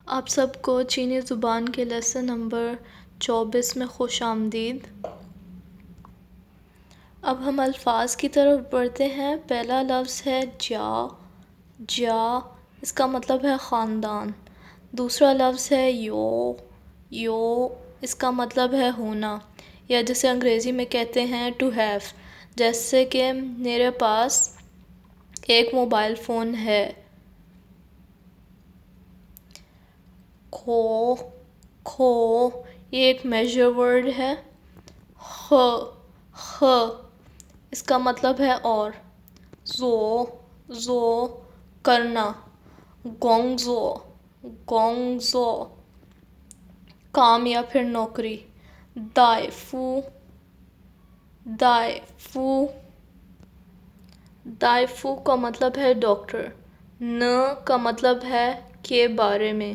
آپ سب کو چینی زبان کے لیسن نمبر 24 میں خوش آمدید۔ اب ہم الفاظ کی طرف بڑھتے ہیں۔ پہلا لفظ ہے جا۔ جا اس کا مطلب ہے خاندان۔ دوسرا لفظ ہے یو۔ یو اس کا مطلب ہے ہونا، یا جسے انگریزی میں کہتے ہیں ٹو ہیو، جیسے کہ میرے پاس ایک موبائل فون ہے۔ کھو۔ کھو یہ ایک میجر ورڈ ہے۔ خ۔ خ اس کا مطلب ہے اور۔ زو۔ زو کرنا۔ گونگزو۔ گونگزو کام یا پھر نوکری۔ دائ فو۔ دائ فو۔ دائ فو کا مطلب ہے ڈاکٹر۔ ن کا مطلب ہے کے بارے میں۔